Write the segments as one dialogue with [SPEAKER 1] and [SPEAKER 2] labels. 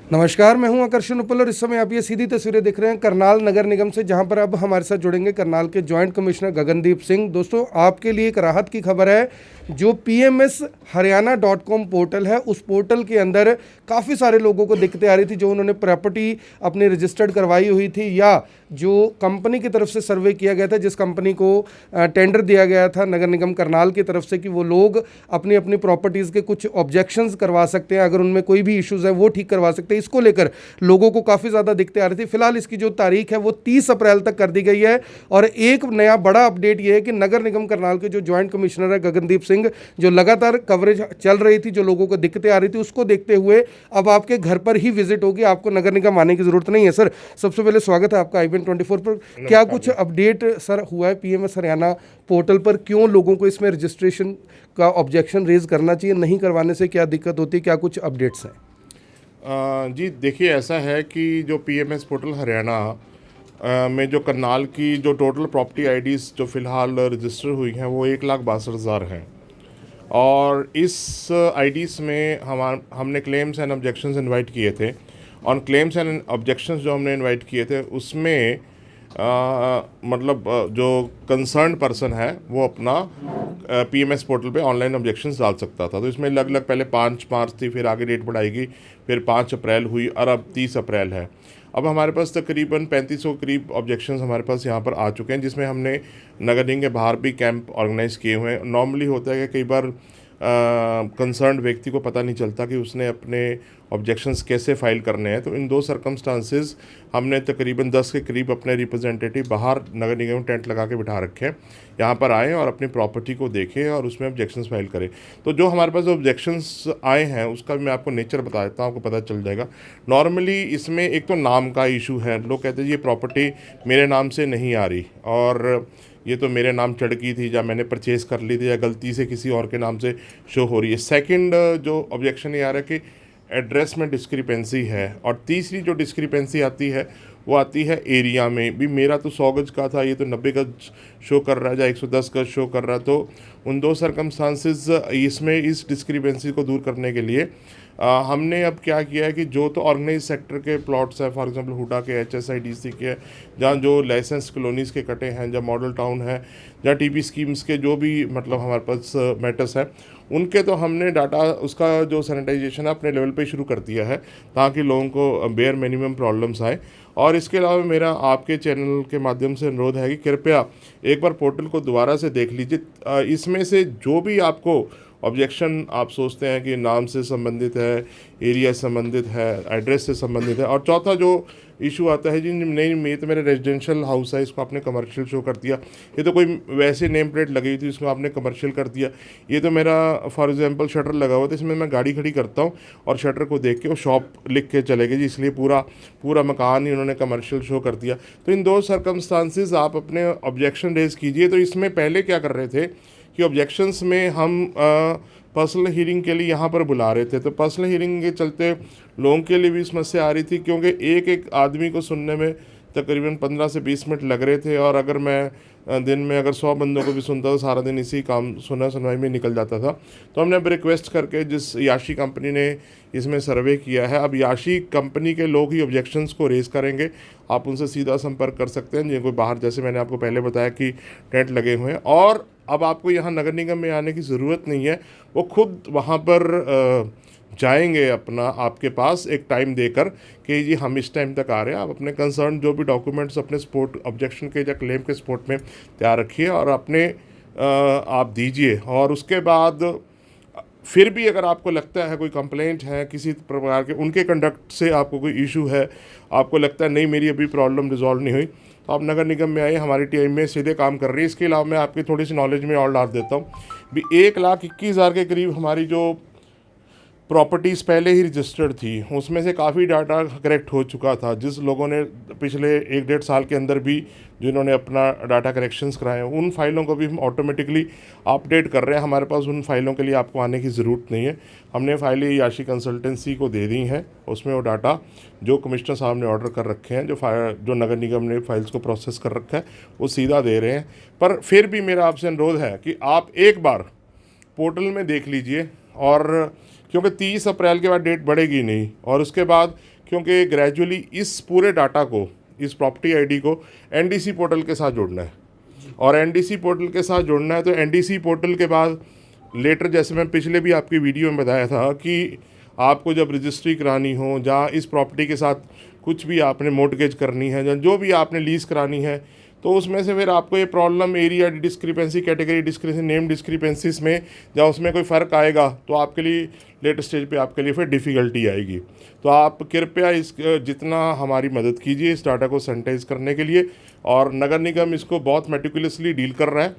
[SPEAKER 1] नमस्कार, मैं हूं आकर्षण उपल और इस समय आप ये सीधी तस्वीरें देख रहे हैं करनाल नगर निगम से, जहां पर अब हमारे साथ जुड़ेंगे करनाल के जॉइंट कमिश्नर गगनदीप सिंह। दोस्तों, आपके लिए एक राहत की खबर है। जो PMS हरियाणा.com पोर्टल है, उस पोर्टल के अंदर काफ़ी सारे लोगों को दिक्कतें आ रही थी, जो उन्होंने प्रॉपर्टी अपनी रजिस्टर्ड करवाई हुई थी या जो कंपनी की तरफ से सर्वे किया गया था, जिस कंपनी को टेंडर दिया गया था नगर निगम करनाल की तरफ से कि वो लोग अपनी अपनी प्रॉपर्टीज़ के कुछ ऑब्जेक्शंस करवा सकते हैं, अगर उनमें कोई भी इश्यूज़ है वो ठीक करवा सकते हैं। इसको लेकर लोगों को काफ़ी ज़्यादा दिक्कतें आ रही थी। फिलहाल इसकी जो तारीख है वो 30 अप्रैल तक कर दी गई है। और एक नया बड़ा अपडेट ये है कि नगर निगम करनाल के जो ज्वाइंट कमिश्नर है गगनदीप सिंह, जो लगातार कवरेज चल रही थी, जो लोगों को दिक्कतें आ रही थी, उसको देखते हुए अब आपके घर पर ही विजिट होगी, आपको नगर निगम आने की जरूरत नहीं है। सर, सबसे पहले स्वागत है आपका IBN24 पर। क्या कुछ अपडेट सर हुआ है PMS हरियाणा पोर्टल पर? क्यों लोगों को इसमें रजिस्ट्रेशन का ऑब्जेक्शन रेज करना चाहिए, नहीं करवाने से क्या दिक्कत होती है, क्या कुछ अपडेट्स हैं?
[SPEAKER 2] जी देखिए, ऐसा है कि जो PMS पोर्टल हरियाणा में जो करनाल की जो टोटल प्रॉपर्टी आईडीज़ जो फ़िलहाल रजिस्टर हुई हैं वो 1,62,000 हैं। और इस आईडीज़ में हमने क्लेम्स एंड ऑब्जेक्शंस इनवाइट किए थे। ऑन क्लेम्स एंड ऑब्जेक्शंस जो हमने इनवाइट किए थे उसमें जो कंसर्न पर्सन है वो अपना PMS पोर्टल पे ऑनलाइन ऑब्जेक्शंस डाल सकता था। तो इसमें अलग अलग पहले 5 मार्च थी, फिर आगे डेट बढ़ाएगी, फिर 5 अप्रैल हुई और अब 30 अप्रैल है। अब हमारे पास तकरीबन 3500 करीब ऑब्जेक्शंस हमारे पास यहाँ पर आ चुके हैं, जिसमें हमने नगर निगम के बाहर भी कैंप ऑर्गेनाइज़ किए हुए हैं। नॉर्मली होता है कि कई बार कंसर्न व्यक्ति को पता नहीं चलता कि उसने अपने ऑब्जेक्शंस कैसे फाइल करने हैं। तो इन दो सर्कमस्टांसेस हमने तकरीबन 10 के करीब अपने रिप्रेजेंटेटिव बाहर नगर निगम टेंट लगा के बिठा रखे हैं, यहाँ पर आएँ और अपनी प्रॉपर्टी को देखें और उसमें ऑब्जेक्शंस फाइल करें। तो जो हमारे पास ऑब्जेक्शंस आए हैं उसका मैं आपको नेचर बता देता हूँ, आपको पता चल जाएगा। नॉर्मली इसमें एक तो नाम का इशू है। लोग कहते हैं ये प्रॉपर्टी मेरे नाम से नहीं आ रही और ये तो मेरे नाम चढ़ गई थी, या मैंने परचेज कर ली थी, या गलती से किसी और के नाम से शो हो रही है। सेकंड जो ऑब्जेक्शन ये आ रहा है कि एड्रेस में डिस्क्रिपेंसी है। और तीसरी जो डिस्क्रिपेंसी आती है वो आती है एरिया में भी। मेरा तो 100 गज का था, ये तो 90 गज शो कर रहा है या 110 गज शो कर रहा है। तो उन दो सर्कमस्टांसेस इसमें इस डिस्क्रिपेंसी को दूर करने के लिए हमने अब क्या किया है कि जो तो ऑर्गेनाइज सेक्टर के प्लॉट्स हैं, फॉर एग्जांपल हुडा के, HSIDC के, जहाँ जो लाइसेंस कॉलोनीज़ के कटे हैं, जहाँ मॉडल टाउन है, जहाँ TP स्कीम्स के जो भी हमारे पास मैटर्स हैं, उनके तो हमने डाटा उसका जो सैनिटाइजेशन है अपने लेवल पे शुरू कर दिया है, ताकि लोगों को बेयर मिनिमम प्रॉब्लम्स आए। और इसके अलावा मेरा आपके चैनल के माध्यम से अनुरोध है कि कृपया एक बार पोर्टल को दोबारा से देख लीजिए। इसमें से जो भी आपको ऑब्जेक्शन आप सोचते हैं कि नाम से संबंधित है, एरिया से संबंधित है, एड्रेस से संबंधित है, और चौथा जो इशू आता है जी, नहीं ये तो मेरे रेजिडेंशियल हाउस है, इसको आपने कमर्शियल शो कर दिया, ये तो कोई वैसे नेम प्लेट लगी थी इसको आपने कमर्शियल कर दिया, ये तो मेरा फॉर एग्जांपल शटर लगा हुआ था, इसमें मैं गाड़ी खड़ी करता हूँ और शटर को देख के वो शॉप लिख के चले गए जी, इसलिए पूरा मकान ही उन्होंने कमर्शियल शो कर दिया। तो इन दो सर्कमस्टांसिस आप अपने ऑब्जेक्शन रेज कीजिए। तो इसमें पहले क्या कर रहे थे कि ऑब्जेक्शंस में हम पर्सनल हीयरिंग के लिए यहाँ पर बुला रहे थे। तो पर्सनल हीयरिंग के चलते लोगों के लिए भी समस्या आ रही थी, क्योंकि एक एक आदमी को सुनने में तकरीबन 15 से 20 मिनट लग रहे थे। और अगर मैं दिन में अगर 100 बंदों को भी सुनता तो सारा दिन इसी काम सुनवाई में निकल जाता था। तो हमने अब रिक्वेस्ट करके, जिस याशी कंपनी ने इसमें सर्वे किया है, अब याशी कंपनी के लोग ही ऑब्जेक्शंस को रेज़ करेंगे। आप उनसे सीधा संपर्क कर सकते हैं, जिनको बाहर, जैसे मैंने आपको पहले बताया कि टेंट लगे हुए हैं। और अब आपको यहाँ नगर निगम में आने की ज़रूरत नहीं है, वो खुद वहाँ पर जाएंगे अपना आपके पास एक टाइम देकर कि जी हम इस टाइम तक आ रहे हैं। आप अपने कंसर्न जो भी डॉक्यूमेंट्स अपने सपोर्ट ऑब्जेक्शन के या क्लेम के सपोर्ट में तैयार रखिए और अपने आप दीजिए। और उसके बाद फिर भी अगर आपको लगता है कोई कंप्लेंट है किसी प्रकार के, उनके कंडक्ट से आपको कोई इशू है, आपको लगता है नहीं मेरी अभी प्रॉब्लम रिजॉल्व नहीं हुई, तो आप नगर निगम में आइए, हमारी टीम में सीधे काम कर रही है। इसके अलावा मैं आपकी थोड़ी सी नॉलेज में और डाल देता हूँ भी 1,21,000 के करीब हमारी जो प्रॉपर्टीज़ पहले ही रजिस्टर्ड थी, उसमें से काफ़ी डाटा करेक्ट हो चुका था। जिस लोगों ने पिछले 1-1.5 साल के अंदर भी जिन्होंने अपना डाटा करेक्शंस कराए हैं, उन फाइलों को भी हम ऑटोमेटिकली अपडेट कर रहे हैं। हमारे पास उन फाइलों के लिए आपको आने की ज़रूरत नहीं है। हमने फाइलें याशी कंसल्टेंसी को दे दी हैं, उसमें वो डाटा जो कमिश्नर साहब ने ऑर्डर कर रखे हैं, जो नगर निगम ने फाइल्स को प्रोसेस कर रखा है, वो सीधा दे रहे हैं। पर फिर भी मेरा आपसे अनुरोध है कि आप एक बार पोर्टल में देख लीजिए। और क्योंकि 30 अप्रैल के बाद डेट बढ़ेगी नहीं, और उसके बाद क्योंकि ग्रेजुअली इस पूरे डाटा को, इस प्रॉपर्टी आईडी को एनडीसी पोर्टल के साथ जोड़ना है, और एनडीसी पोर्टल के साथ जोड़ना है तो एनडीसी पोर्टल के बाद लेटर, जैसे मैं पिछले भी आपकी वीडियो में बताया था कि आपको जब रजिस्ट्री करानी हो, जहाँ इस प्रॉपर्टी के साथ कुछ भी आपने मोर्टगेज करनी है, जहाँ जो भी आपने लीज़ करानी है, तो उसमें से फिर आपको ये problem area discrepancy, category discrepancy, name discrepancies में जहाँ उसमें कोई फ़र्क आएगा तो आपके लिए लेट स्टेज पे आपके लिए फिर डिफ़िकल्टी आएगी। तो आप कृपया इस जितना हमारी मदद कीजिए इस डाटा को सैनिटाइज करने के लिए, और नगर निगम इसको बहुत मेटिकुलसली डील कर रहा है।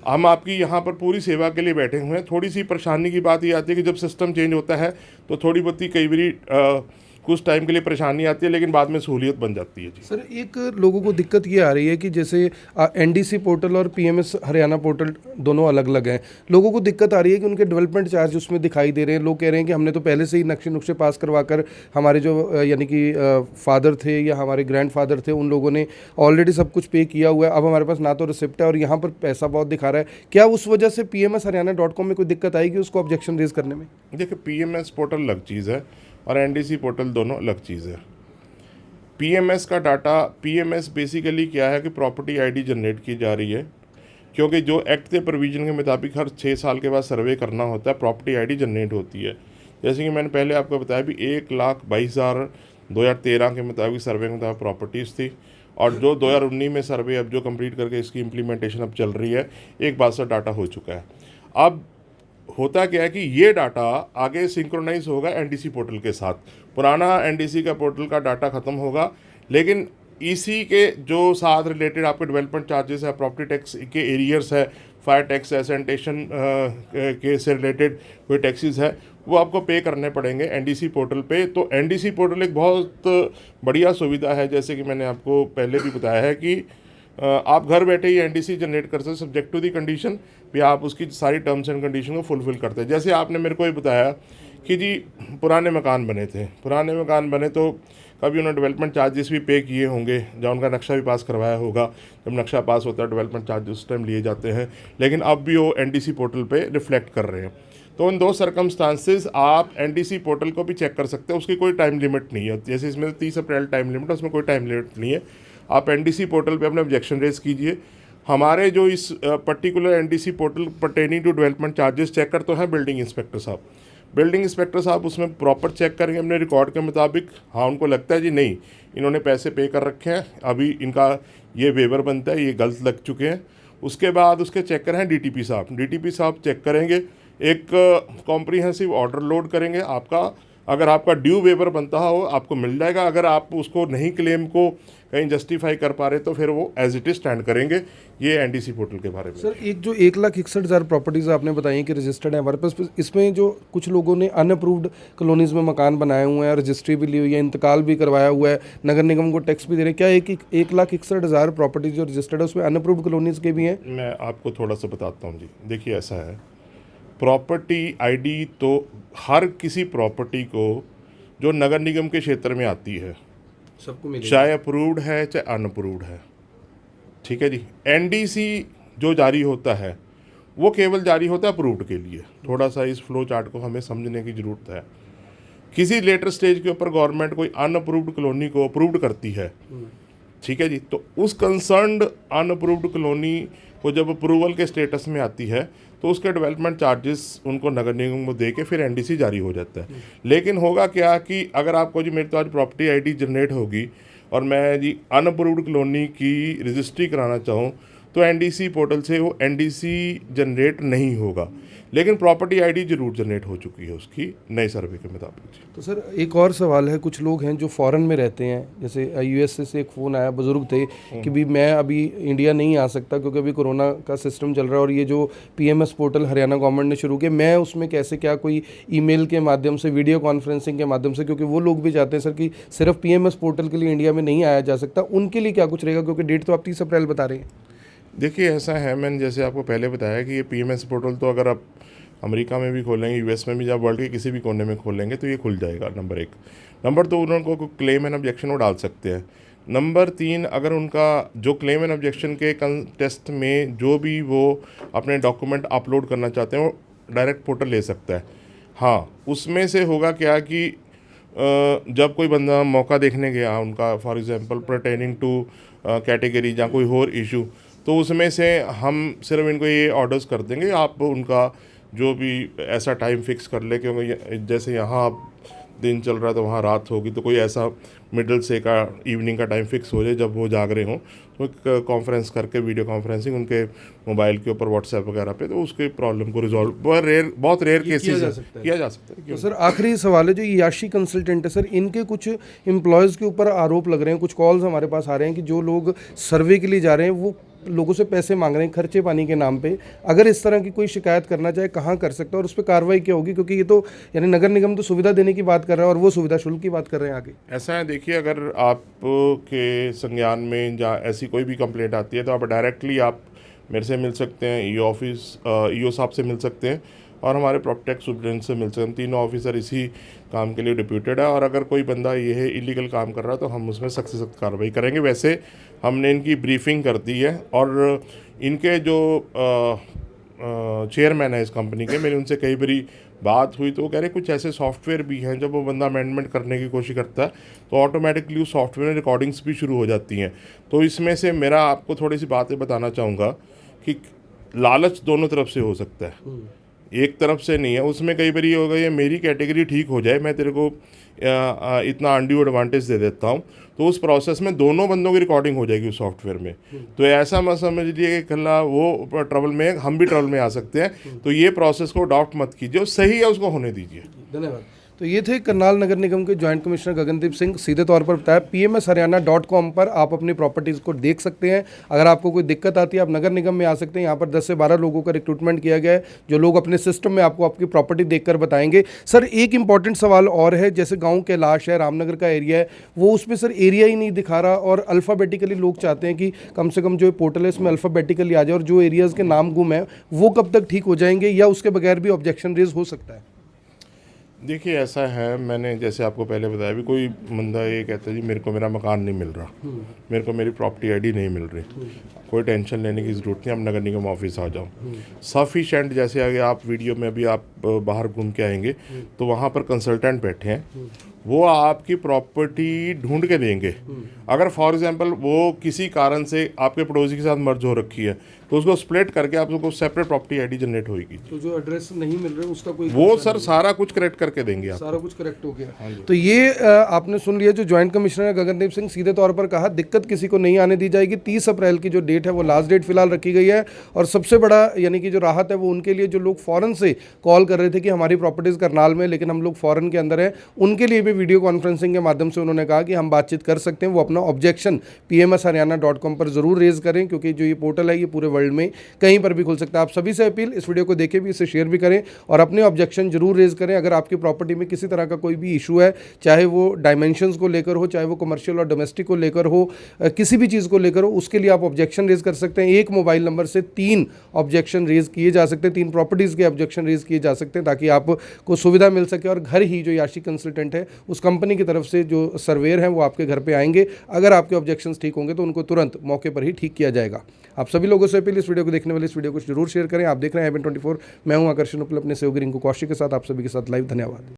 [SPEAKER 2] हम आपकी यहाँ पर पूरी सेवा के लिए बैठे हुए हैं। थोड़ी सी परेशानी की बात ये आती है कि जब सिस्टम चेंज होता है तो थोड़ी बहुत कई बार कुछ टाइम के लिए परेशानी आती है, लेकिन बाद में सहूलियत बन जाती है। जी
[SPEAKER 1] सर, एक लोगों को दिक्कत ये आ रही है कि जैसे एनडीसी पोर्टल और पीएमएस हरियाणा पोर्टल दोनों अलग अलग हैं। लोगों को दिक्कत आ रही है कि उनके डेवलपमेंट चार्ज उसमें दिखाई दे रहे हैं। लोग कह रहे हैं कि हमने तो पहले से ही नक्शे नुक्शे पास करवा कर, हमारे जो यानी कि फादर थे या हमारे ग्रैंडफादर थे, उन लोगों ने ऑलरेडी सब कुछ पे किया हुआ है। अब हमारे पास ना तो रिसिप्ट है और यहाँ पर पैसा बहुत दिखा रहा है। क्या उस वजह से PMSHaryana.com में कोई दिक्कत आएगी उसको ऑब्जेक्शन रेज करने में?
[SPEAKER 2] देखिए, पीएमएस पोर्टल अलग चीज़ है और एनडीसी पोर्टल दोनों अलग चीज़ है। पीएमएस का डाटा, पीएमएस बेसिकली क्या है कि प्रॉपर्टी आईडी जनरेट की जा रही है, क्योंकि जो एक्ट के प्रोविजन के मुताबिक हर 6 साल के बाद सर्वे करना होता है, प्रॉपर्टी आईडी जनरेट होती है। जैसे कि मैंने पहले आपको बताया भी 1,22,000 2013 के मुताबिक सर्वे के मुताबिक प्रॉपर्टीज़ थी, और जो 2019 में सर्वे अब जो कंप्लीट करके इसकी इम्प्लीमेंटेशन अब चल रही है, 1,62 डाटा हो चुका है। अब होता क्या है कि ये डाटा आगे सिंक्रोनाइज होगा एनडीसी पोर्टल के साथ। पुराना एनडीसी का पोर्टल का डाटा ख़त्म होगा, लेकिन इसी के जो साथ रिलेटेड आपके डेवलपमेंट चार्जेस है, प्रॉपर्टी टैक्स के एरियर्स है, फायर टैक्स है, सैनिटेशन के से रिलेटेड कोई टैक्सेस है, वो आपको पे करने पड़ेंगे एनडीसी पोर्टल पे। तो एनडीसी पोर्टल एक बहुत बढ़िया सुविधा है, जैसे कि मैंने आपको पहले भी बताया है कि आप घर बैठे ही एनडीसी जनरेट कर सकते, सब्जेक्ट टू दी कंडीशन भी आप उसकी सारी टर्म्स एंड कंडीशन को फुलफिल करते हैं। जैसे आपने मेरे को ये बताया कि जी पुराने मकान बने थे, पुराने मकान बने तो कभी उन्होंने डेवलपमेंट चार्जेस भी पे किए होंगे, जहाँ उनका नक्शा भी पास करवाया होगा। जब नक्शा पास होता है डेवलपमेंट चार्जेस उस टाइम लिए जाते हैं, लेकिन अब भी वो एनडीसी पोर्टल पे रिफ्लेक्ट कर रहे हैं। तो उन दो सर्कमस्टांसेस आप एनडीसी पोर्टल को भी चेक कर सकते हैं, उसकी कोई टाइम लिमिट नहीं है। जैसे इसमें 30 अप्रैल टाइम लिमिट है, उसमें कोई टाइम लिमिट नहीं है। आप एनडीसी पोर्टल पे अपने ऑब्जेक्शन रेज कीजिए। हमारे जो इस particular NDC portal pertaining to development charges check कर तो हैं बिल्डिंग इंस्पेक्टर साहब। बिल्डिंग इंस्पेक्टर साहब उसमें प्रॉपर चेक करेंगे अपने रिकॉर्ड के मुताबिक। हाँ, उनको लगता है जी नहीं इन्होंने पैसे पे कर रखे हैं, अभी इनका ये वेवर बनता है, ये गलत लग चुके हैं, उसके बाद उसके चेक करें डीटीपी साहब। डीटीपी साहब चेक करेंगे, एक कॉम्प्रीहेंसिव ऑर्डर लोड करेंगे आपका। अगर आपका ड्यू वेवर बनता हो आपको मिल जाएगा। अगर आप उसको नहीं, क्लेम को कहीं जस्टिफाई कर पा रहे तो फिर वो एज इट इज स्टैंड करेंगे। ये एनडीसी पोर्टल के बारे में।
[SPEAKER 1] सर, एक जो 1,61,000 प्रॉपर्टीज़ आपने बताई कि रजिस्टर्ड है हमारे पास, इसमें जो कुछ लोगों ने अनअप्रूव्ड कॉलोनीज़ में मकान बनाए हुए हैं, रजिस्ट्री भी ली हुई है, इंतकाल भी करवाया हुआ है, नगर निगम को टैक्स भी दे रहे हैं, क्या 1,61,000 प्रॉपर्टीज जो रजिस्टर्ड है उसमें अनअप्रूव्ड कॉलोनीज़ के भी हैं?
[SPEAKER 2] मैं आपको थोड़ा सा बताता हूँ जी। देखिए, ऐसा है, प्रॉपर्टी आईडी तो हर किसी प्रॉपर्टी को जो नगर निगम के क्षेत्र में आती है
[SPEAKER 1] सबको मिलेगी,
[SPEAKER 2] चाहे अप्रूव्ड है चाहे अनअप्रूव्ड है, ठीक है जी। एनडीसी जो जारी होता है वो केवल जारी होता है अप्रूव्ड के लिए। थोड़ा सा इस फ्लो चार्ट को हमें समझने की ज़रूरत है। किसी लेटर स्टेज के ऊपर गवर्नमेंट कोई अनअप्रूव्ड कॉलोनी को अप्रूव्ड करती है, ठीक है जी, तो उस कंसर्न्ड अनअप्रूव्ड कॉलोनी को जब अप्रूवल के स्टेटस में आती है तो उसके डेवलपमेंट चार्जेस उनको नगर निगम को दे के फिर एनडीसी जारी हो जाता है। लेकिन होगा क्या कि अगर आपको जी मेरे तो आज प्रॉपर्टी आईडी जनरेट होगी और मैं जी अनअप्रूव्ड कॉलोनी की रजिस्ट्री कराना चाहूँ तो एनडीसी पोर्टल से वो एनडीसी जनरेट नहीं होगा, लेकिन प्रॉपर्टी आईडी जरूर जनरेट हो चुकी है उसकी नए सर्वे के मुताबिक।
[SPEAKER 1] तो सर, एक और सवाल है, कुछ लोग हैं जो फॉरेन में रहते हैं, जैसे यूएसए से एक फ़ोन आया, बुजुर्ग थे कि भी मैं अभी इंडिया नहीं आ सकता क्योंकि अभी कोरोना का सिस्टम चल रहा है और ये जो पीएमएस पोर्टल हरियाणा गवर्नमेंट ने शुरू किया, मैं उसमें कैसे क्या कोई ईमेल के माध्यम से, वीडियो कॉन्फ्रेंसिंग के माध्यम से, क्योंकि वो लोग भी चाहते हैं सर कि सिर्फ पीएमएस पोर्टल के लिए इंडिया में नहीं आया जा सकता, उनके लिए क्या कुछ रहेगा? क्योंकि डेट तो आप 30 अप्रैल बता रहे हैं।
[SPEAKER 2] देखिए, ऐसा है, मैंने जैसे आपको पहले बताया कि ये पीएमएस पोर्टल तो अगर आप अमेरिका में भी खोलेंगे, यूएस में भी, जब वर्ल्ड के किसी भी कोने में खोलेंगे तो ये खुल जाएगा, नंबर 1। नंबर 2, उनको क्लेम एंड ऑब्जेक्शन वो डाल सकते हैं। नंबर 3, अगर उनका जो क्लेम एंड ऑब्जेक्शन के कंटेस्ट में जो भी वो अपने डॉक्यूमेंट अपलोड करना चाहते हैं वो डायरेक्ट पोर्टल ले सकता है। हाँ, उसमें से होगा क्या कि जब कोई बंदा मौका देखने गया उनका, for example pertaining to category या कोई और इशू, तो उसमें से हम सिर्फ इनको ये ऑर्डर्स कर देंगे, आप उनका जो भी ऐसा टाइम फिक्स कर ले, क्योंकि जैसे यहाँ आप दिन चल रहा है तो वहाँ रात होगी, तो कोई ऐसा मिडल से का इवनिंग का टाइम फिक्स हो जाए जब वो जाग रहे हों, तो एक कॉन्फ्रेंस करके वीडियो कॉन्फ्रेंसिंग उनके मोबाइल के ऊपर व्हाट्सएप वगैरह पे, तो उसके प्रॉब्लम को रिजॉल्व बहुत रेयर केसेस किया जा सकता है।
[SPEAKER 1] तो सर आखिरी सवाल है, जो याशी कंसल्टेंट है सर, इनके कुछ एम्प्लॉयज़ के ऊपर आरोप लग रहे हैं, कुछ कॉल्स हमारे पास आ रहे हैं कि जो लोग सर्वे के लिए जा रहे हैं वो लोगों से पैसे मांग रहे हैं खर्चे पानी के नाम पे। अगर इस तरह की कोई शिकायत करना चाहे कहाँ कर सकता है और उस पर कार्रवाई क्या होगी, क्योंकि ये तो यानी नगर निगम तो सुविधा देने की बात कर रहा है और वो सुविधा शुल्क की बात कर रहे हैं आगे।
[SPEAKER 2] ऐसा है, देखिए, अगर आपके संज्ञान में या ऐसी कोई भी कंप्लेंट आती है तो आप डायरेक्टली आप मेरे से मिल सकते हैं, ईओ ऑफिस ईओ साहब से मिल सकते हैं और हमारे प्रॉपर्टी सुप्रिटेंडेंट से मिल सकते हैं। तीनों ऑफिसर इसी काम के लिए डिप्यूटेड है, और अगर कोई बंदा ये इलीगल काम कर रहा है तो हम उसमें सख्त से सख्त कार्रवाई करेंगे। वैसे हमने इनकी ब्रीफिंग कर दी है, और इनके जो चेयरमैन है इस कंपनी के, मेरी उनसे कई बारी बात हुई तो वो कह रहे कुछ ऐसे सॉफ्टवेयर भी हैं जब वो बंदा अमेंडमेंट करने की कोशिश करता है तो ऑटोमेटिकली उस सॉफ्टवेयर में रिकॉर्डिंग्स भी शुरू हो जाती हैं। तो इसमें से मेरा आपको थोड़ी सी बातें बताना चाहूँगा कि लालच दोनों तरफ से हो सकता है, एक तरफ से नहीं है। उसमें कई बार ये होगा, ये मेरी कैटेगरी ठीक हो जाए, मैं तेरे को इतना अनड्यू एडवांटेज दे देता हूँ, तो उस प्रोसेस में दोनों बंदों की रिकॉर्डिंग हो जाएगी उस सॉफ्टवेयर में। तो ऐसा मत समझ लीजिए कि कल वो ट्रबल में, हम भी ट्रबल में आ सकते हैं। तो ये प्रोसेस को अडॉप्ट मत कीजिए, सही है उसको होने दीजिए।
[SPEAKER 1] धन्यवाद। तो ये थे करनाल नगर निगम के जॉइंट कमिश्नर गगनदीप सिंह। सीधे तौर पर बताया pmsharyana.com पर आप अपनी प्रॉपर्टीज़ को देख सकते हैं। अगर आपको कोई दिक्कत आती है आप नगर निगम में आ सकते हैं। यहाँ पर 10 से 12 लोगों का रिक्रूटमेंट किया गया है, जो लोग अपने सिस्टम में आपको आपकी प्रॉपर्टी देखकर बताएंगे। सर एक इंपॉर्टेंट सवाल और है, जैसे गाँव कैलाश है, रामनगर का एरिया है, वो उसमें सर एरिया ही नहीं दिखा रहा और अल्फ़ाबेटिकली लोग चाहते हैं कि कम से कम जो पोर्टल है इसमें अल्फ़ाबेटिकली आ जाए, और जो एरियाज़ के नाम गुम है वो कब तक ठीक हो जाएंगे, या उसके बगैर भी ऑब्जेक्शन रेज हो सकता है?
[SPEAKER 2] देखिए, ऐसा है, मैंने जैसे आपको पहले बताया भी, कोई बंदा ये कहता है जी मेरे को मेरा मकान नहीं मिल रहा, मेरे को मेरी प्रॉपर्टी आईडी नहीं मिल रही, कोई टेंशन लेने की ज़रूरत नहीं, आप नगर निगम ऑफिस आ जाओ। सफिशेंट, जैसे अगर आप वीडियो में अभी आप बाहर घूम के आएंगे तो वहाँ पर कंसल्टेंट बैठे हैं, वो आपकी प्रॉपर्टी ढूंढ के देंगे। अगर फॉर एग्जांपल वो किसी कारण से आपके पड़ोसी के साथ मर्ज हो रखी है तो उसको स्प्लिट करके आपको सेपरेट प्रॉपर्टी आईडी जनरेट होगी।
[SPEAKER 1] तो जो एड्रेस नहीं मिल रहा है उसका कोई,
[SPEAKER 2] वो सर सारा कुछ करेक्ट करके देंगे आप।
[SPEAKER 1] सारा कुछ करेक्ट हो गया। तो ये आपने सुन लिया, जो ज्वाइंट कमिश्नर है गगनदीप सिंह, सीधे तौर पर कहा दिक्कत किसी को नहीं आने दी जाएगी। 30 अप्रैल की जो डेट है वो लास्ट डेट फिलहाल रखी गई है। और सबसे बड़ा यानी कि जो राहत है वो उनके लिए जो लोग फॉरेन से कॉल कर रहे थे कि हमारी प्रॉपर्टीज़ करनाल में लेकिन हम लोग फॉरेन के अंदर हैं, उनके लिए भी वीडियो कॉन्फ्रेंसिंग के माध्यम से उन्होंने कहा कि हम बातचीत कर सकते हैं। वो अपना ऑब्जेक्शन pmsharyana.com पर जरूर रेज करें, क्योंकि जो ये पोर्टल है ये पूरे वर्ल्ड में कहीं पर भी खुल सकता है। आप सभी से अपील, इस वीडियो को देखें भी, इसे शेयर भी करें और अपने ऑब्जेक्शन जरूर रेज करें। अगर आपकी प्रॉपर्टी में किसी तरह का कोई भी इशू है, चाहे वो डायमेंशंस को लेकर हो, चाहे वो कमर्शियल और डोमेस्टिक को लेकर हो, किसी भी चीज़ को लेकर हो, उसके लिए आप ऑब्जेक्शन रेज कर सकते हैं। एक मोबाइल नंबर से 3 ऑब्जेक्शन रेज किए जा सकते हैं, 3 प्रॉपर्टीज़ के ऑब्जेक्शन रेज किए जा सकते हैं, ताकि आपको सुविधा मिल सके। और घर ही जो याशी कंसल्टेंट है उस कंपनी की तरफ से जो सर्वेयर हैं वो आपके घर पे आएंगे। अगर आपके ऑब्जेक्शंस ठीक होंगे तो उनको तुरंत मौके पर ही ठीक किया जाएगा। आप सभी लोगों से अपील, इस वीडियो को देखने वाले इस वीडियो को जरूर शेयर करें। आप देख रहे हैं ABN24, मैं हूं आकर्षण उपल अपने सहयोगी रिंकू कौशिक के साथ, आप सभी के साथ लाइव। धन्यवाद।